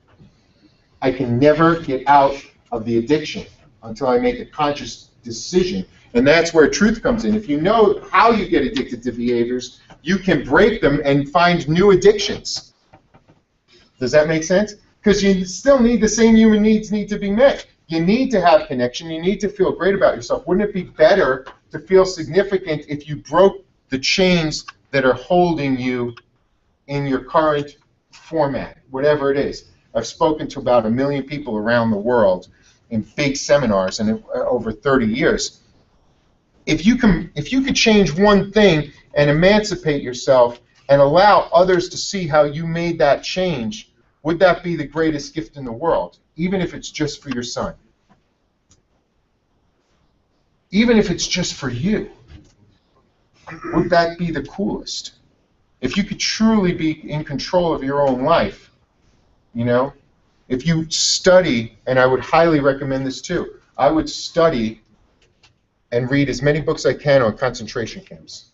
I can never get out of the addiction until I make a conscious decision. And that's where truth comes in. If you know how you get addicted to behaviors, you can break them and find new addictions. Does that make sense? Because you still need the same human needs need to be met. You need to have connection. You need to feel great about yourself. Wouldn't it be better to feel significant if you broke the chains that are holding you in your current format, whatever it is? I've spoken to about 1 million people around the world in big seminars and over 30 years. If you could change one thing and emancipate yourself and allow others to see how you made that change, would that be the greatest gift in the world, even if it's just for your son? Even if it's just for you, would that be the coolest? If you could truly be in control of your own life, you know, if you study, and I would highly recommend this too, I would study and read as many books as I can on concentration camps.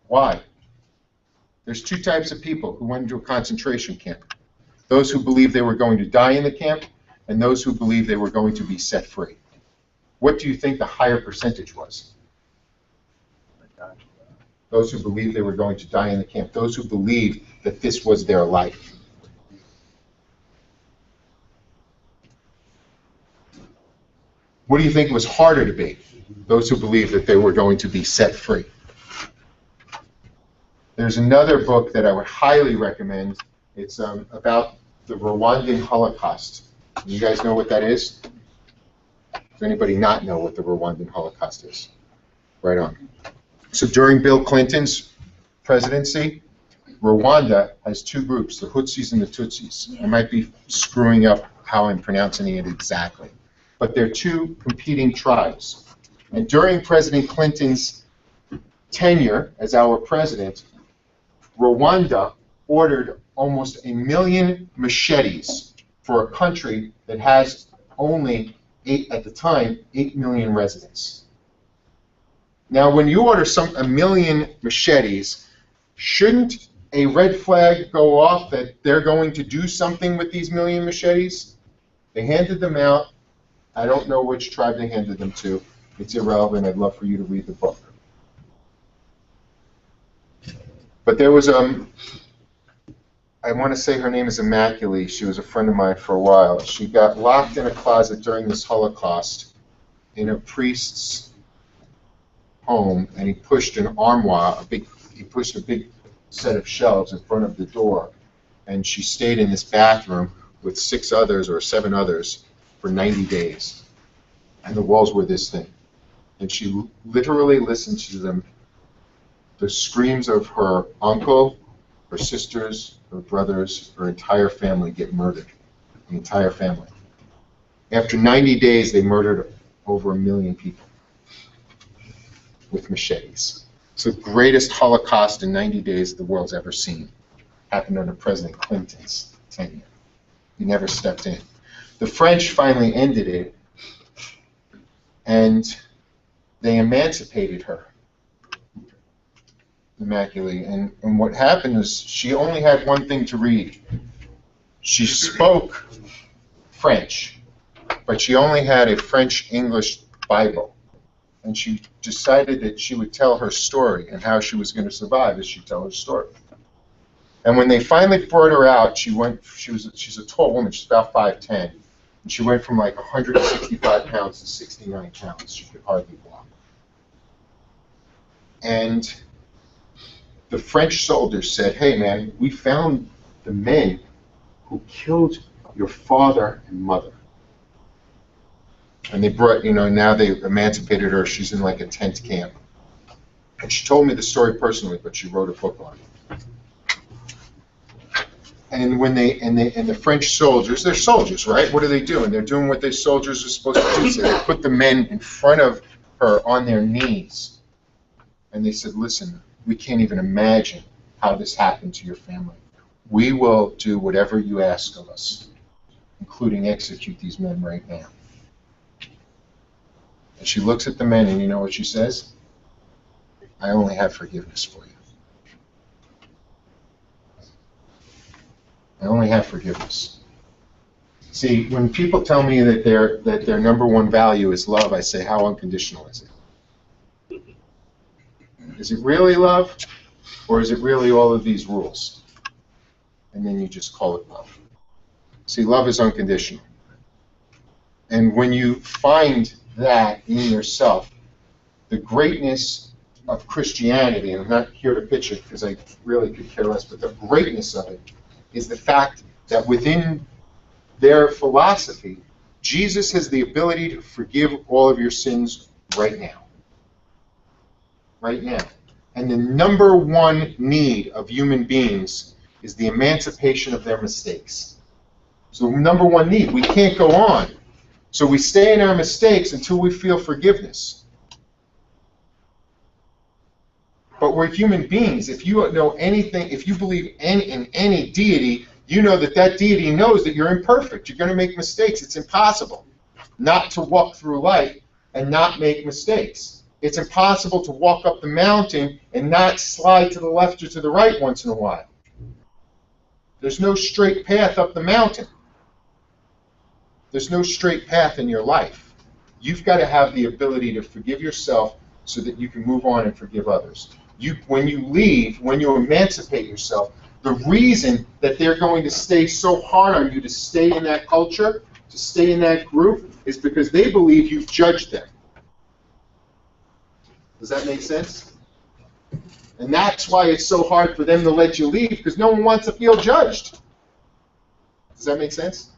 Why? There's 2 types of people who went into a concentration camp. Those who believed they were going to die in the camp, and those who believed they were going to be set free. What do you think the higher percentage was? Those who believed they were going to die in the camp. Those who believed that this was their life. What do you think was harder to be? Those who believed that they were going to be set free. There's another book that I would highly recommend. It's about the Rwandan Holocaust. You guys know what that is? Does anybody not know what the Rwandan Holocaust is? Right on. So during Bill Clinton's presidency, Rwanda has 2 groups, the Hutsis and the Tutsis. I might be screwing up how I'm pronouncing it exactly. But they're 2 competing tribes. And during President Clinton's tenure as our president, Rwanda ordered almost 1 million machetes for a country that has only, at the time, 8 million residents. Now, when you order a million machetes, shouldn't a red flag go off that they're going to do something with these million machetes? They handed them out. I don't know which tribe they handed them to. It's irrelevant. I'd love for you to read the book. But there was I want to say her name is Immaculée. She was a friend of mine for a while. She got locked in a closet during this Holocaust in a priest's home, and he pushed an armoire, he pushed a big set of shelves in front of the door, and she stayed in this bathroom with 6 others or 7 others for 90 days. And the walls were this thin. And she literally listened to them, the screams of her uncle, her sisters, her brothers, her entire family get murdered. The entire family. After 90 days, they murdered over 1 million people with machetes. It's the greatest Holocaust in 90 days the world's ever seen. Happened under President Clinton's tenure. He never stepped in. The French finally ended it, and they emancipated her, Immaculée. And what happened is she only had one thing to read. She spoke French, but she only had a French-English Bible. And she decided that she would tell her story, and how she was going to survive as she told her story. And when they finally brought her out, she's a tall woman, she's about 5'10", and she went from like 165 pounds to 69 pounds. She could hardly walk. And the French soldiers said, "Hey man, we found the men who killed your father and mother." And they brought, now they emancipated her. She's in like a tent camp. And she told me the story personally, but she wrote a book on it. And when the French soldiers, they're soldiers, right? What are they doing? They're doing what their soldiers are supposed to do. So they put the men in front of her on their knees. And they said, "Listen, we can't even imagine how this happened to your family. We will do whatever you ask of us, including execute these men right now." And she looks at the men, and you know what she says? "I only have forgiveness for you. I only have forgiveness." See, when people tell me that their number one value is love, I say, how unconditional is it? Is it really love, or is it really all of these rules? And then you just call it love. See, love is unconditional. And when you find that in yourself, the greatness of Christianity, and I'm not here to pitch it because I really could care less, but the greatness of it is the fact that within their philosophy, Jesus has the ability to forgive all of your sins right now. Right now. And the number one need of human beings is the emancipation of their mistakes. So number one need, we can't go on. So we stay in our mistakes until we feel forgiveness. But we're human beings. If you know anything, if you believe in any deity, you know that that deity knows that you're imperfect. You're going to make mistakes. It's impossible not to walk through life and not make mistakes. It's impossible to walk up the mountain and not slide to the left or to the right once in a while. There's no straight path up the mountain. There's no straight path in your life. You've got to have the ability to forgive yourself so that you can move on and forgive others. When you leave, when you emancipate yourself, the reason that they're going to stay so hard on you to stay in that culture, to stay in that group, is because they believe you've judged them. Does that make sense? And that's why it's so hard for them to let you leave, because no one wants to feel judged. Does that make sense?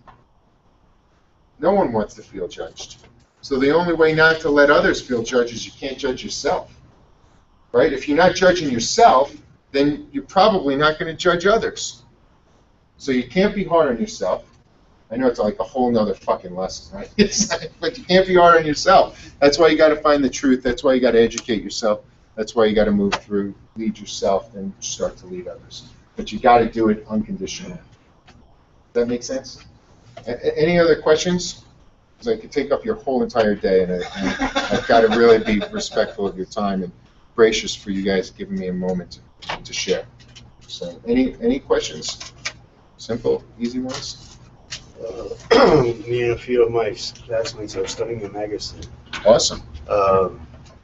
No one wants to feel judged. So the only way not to let others feel judged is you can't judge yourself. Right? If you're not judging yourself, then you're probably not going to judge others. So you can't be hard on yourself. I know it's like a whole nother fucking lesson, right? But you can't be hard on yourself. That's why you got to find the truth. That's why you got to educate yourself. That's why you got to move through, lead yourself, and start to lead others. But you got to do it unconditionally. Does that make sense? Any other questions? because I could take up your whole entire day, and I've got to really be respectful of your time and gracious for you guys giving me a moment to share. So, any questions? Simple, easy ones? Me and a few of my classmates are studying a magazine. Awesome.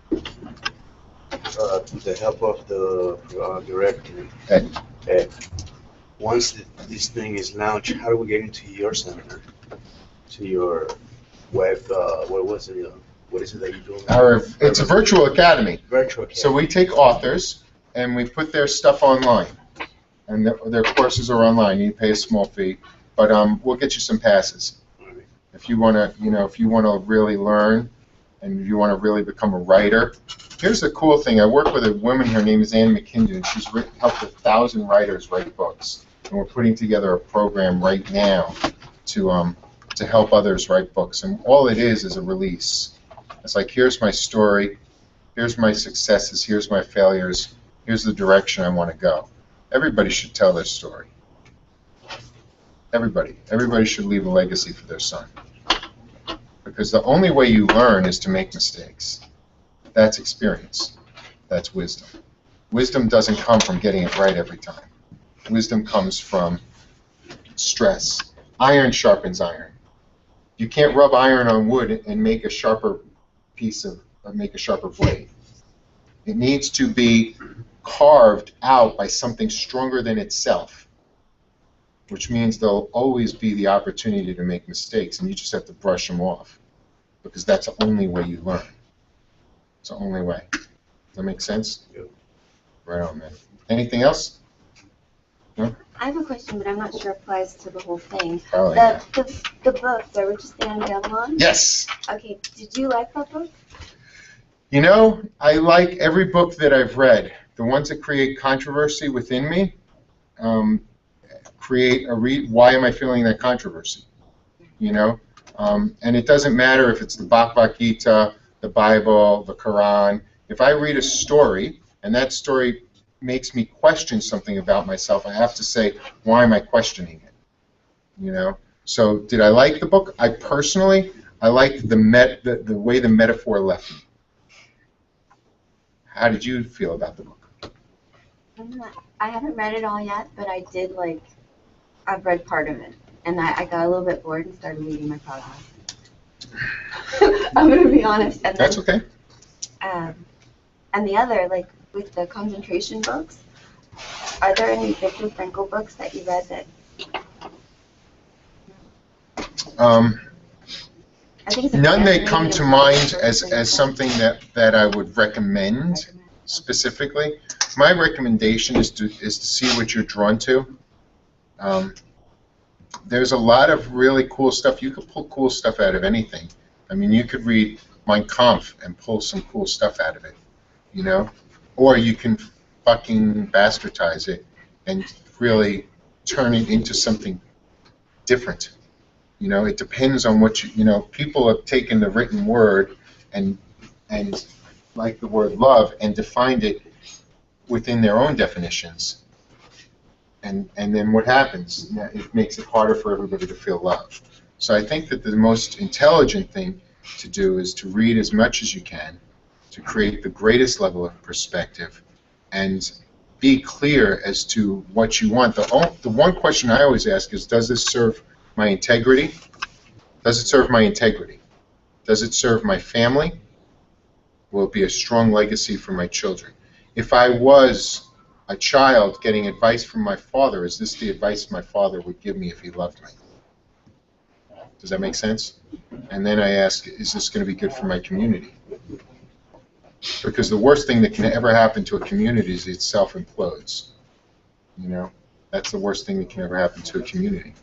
With the help of the director. Ed. Once this thing is launched, how do we get into your seminar? To your web, what is it that you do? It's a virtual academy. Virtual academy. So we take authors and we put their stuff online, and their courses are online. You pay a small fee, but we'll get you some passes. If you want to, if you want to really learn, and if you want to really become a writer. Here's the cool thing. I work with a woman. Her name is Ann McKindon. She's helped 1,000 writers write books, and we're putting together a program right now to help others write books. And all it is a release. It's like, here's my story, here's my successes, here's my failures, here's the direction I want to go. Everybody should tell their story. Everybody should leave a legacy for their son. Because the only way you learn is to make mistakes. That's experience. That's wisdom. Wisdom doesn't come from getting it right every time. Wisdom comes from stress. Iron sharpens iron. You can't rub iron on wood and make a sharper make a sharper blade. It needs to be carved out by something stronger than itself, which means there'll always be the opportunity to make mistakes, and you just have to brush them off, because that's the only way you learn. It's the only way. Does that make sense? Yep. Right on, man. Anything else? No? I have a question, but I'm not sure it applies to the whole thing. Oh, The book, The Richest Man in Babylon? Yes. Okay, did you like that book? I like every book that I've read. The ones that create controversy within me why am I feeling that controversy? And it doesn't matter if it's the Bhagavad Gita, the Bible, the Quran. If I read a story, and that story makes me question something about myself, I have to say, why am I questioning it? So did I like the book? I liked the way the metaphor left me. How did you feel about the book? I haven't read it all yet, but I've read part of it, and I got a little bit bored and started reading my progress. I'm going to be honest. And That's okay. And the other, with the concentration books, are there any Viktor Frankl books that you read that? I think it's None that come to mind as something that I would recommend specifically. My recommendation is to see what you're drawn to. There's a lot of really cool stuff. You could pull cool stuff out of anything. I mean, you could read Mein Kampf and pull some cool stuff out of it, Or you can fucking bastardize it and really turn it into something different. It depends on what people have taken the written word and like the word love and defined it within their own definitions. And then what happens? It makes it harder for everybody to feel love. So I think that the most intelligent thing to do is to read as much as you can, to create the greatest level of perspective, and be clear as to what you want. The one question I always ask is, does this serve my integrity? Does it serve my integrity? Does it serve my family? Will it be a strong legacy for my children? If I was a child getting advice from my father, is this the advice my father would give me if he loved me? Does that make sense? And then I ask, is this going to be good for my community? Because the worst thing that can ever happen to a community is it self-implodes. That's the worst thing that can ever happen to a community.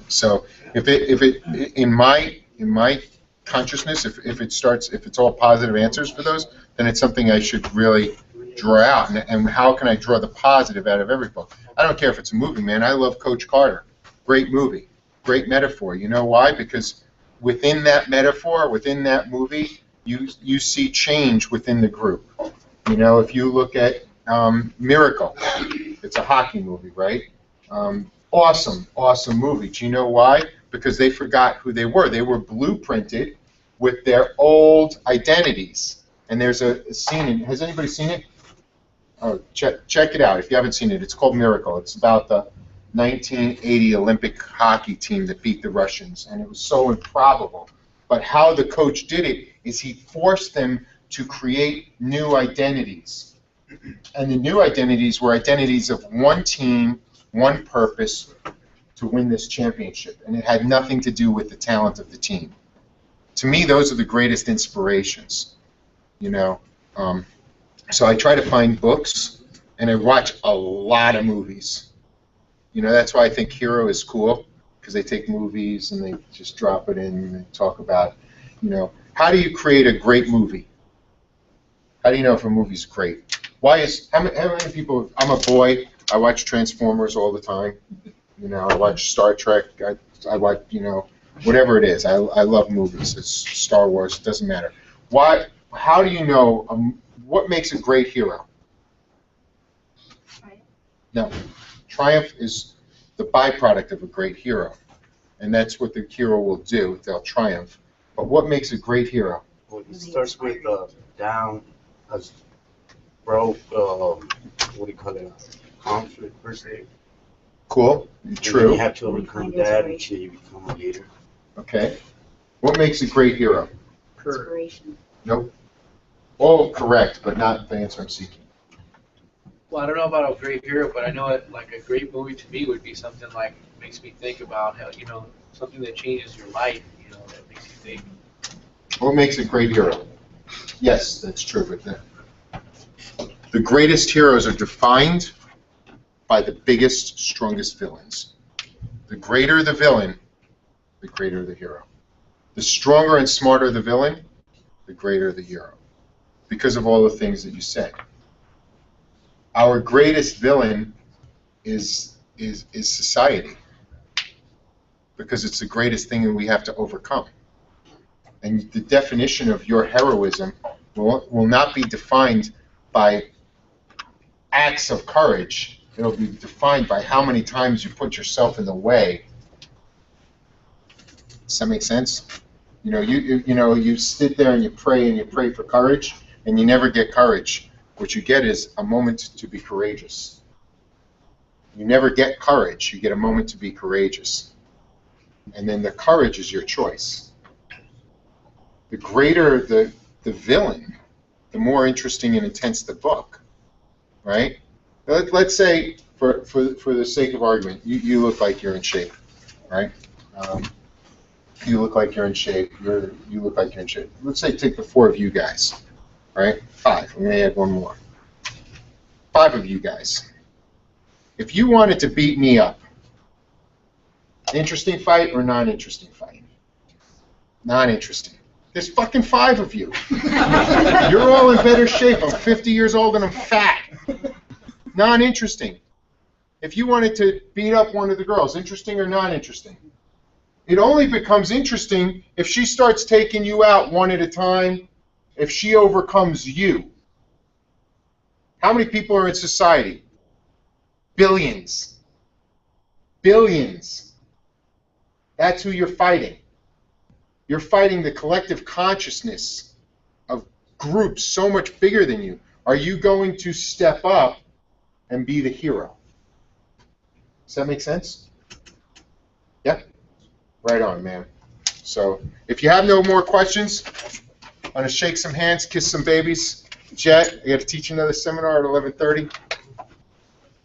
So if it in my consciousness, if it's all positive answers for those, then it's something I should really draw out. And how can I draw the positive out of every book? I don't care if it's a movie, man. I love Coach Carter. Great movie. Great metaphor. You know why? Because within that metaphor, within that movie, you see change within the group. If you look at Miracle, it's a hockey movie, right? Awesome movie. Do you know why? because they forgot who they were. They were blueprinted with their old identities. And there's a scene, has anybody seen it? Oh, check it out if you haven't seen it. It's called Miracle. It's about the 1980 Olympic hockey team that beat the Russians, and it was so improbable. But how the coach did it is he forced them to create new identities. And the new identities were identities of one team, one purpose, to win this championship. And it had nothing to do with the talent of the team. To me, those are the greatest inspirations, you know. So I try to find books, and I watch a lot of movies. You know, that's why I think Hero is cool, because they take movies and they just drop it in and they talk about, you know, how do you create a great movie? How do you know if a movie's great? How many people, I'm a boy, I watch Transformers all the time. You know, I watch Star Trek, I watch, you know, whatever it is. I love movies. It's Star Wars, it doesn't matter. How do you know, what makes a great hero? Right. No. Triumph is the byproduct of a great hero. And that's what the hero will do. They'll triumph. But what makes a great hero? Well, it starts with down, as broke, what do you call it, conflict per se. Cool. And then True. you have to overcome that until you become a leader. Okay. What makes a great hero? Inspiration. Nope. All correct, but not the answer I'm seeking. Well, I don't know about a great hero, but I know it, like a great movie to me would be something like makes me think about how, you know, something that changes your life, you know, that makes you think. What makes a great hero? Yes, that's true. But the greatest heroes are defined by the biggest, strongest villains. The greater the villain, the greater the hero. The stronger and smarter the villain, the greater the hero. Because of all the things that you said. Our greatest villain is society. Because it's the greatest thing that we have to overcome. And the definition of your heroism will not be defined by acts of courage. It'll be defined by how many times you put yourself in the way. Does that make sense? You know, you sit there and you pray for courage, and you never get courage. What you get is a moment to be courageous. You never get courage. You get a moment to be courageous. And then the courage is your choice. The greater the villain, the more interesting and intense the book, right? Let's say, for the sake of argument, you look like you're in shape, right? You look like you're in shape. You look like you're in shape. Let's say take the 4 of you guys, right? 5. I'm going to add one more. 5 of you guys. If you wanted to beat me up, interesting fight or non-interesting fight? Non-interesting. There's fucking 5 of you. You're all in better shape. I'm 50 years old and I'm fat. Non-interesting. If you wanted to beat up one of the girls, interesting or non-interesting? It only becomes interesting if she starts taking you out one at a time, if she overcomes you. How many people are in society? Billions. Billions. That's who you're fighting. You're fighting the collective consciousness of groups so much bigger than you. Are you going to step up and be the hero? Does that make sense? Yeah? Right on, man. So, if you have no more questions, I'm going to shake some hands, kiss some babies. Jet, I got to teach another seminar at 11:30.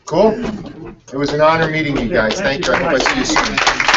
Cool? It was an honor meeting you guys. Thank you. I hope I see you soon.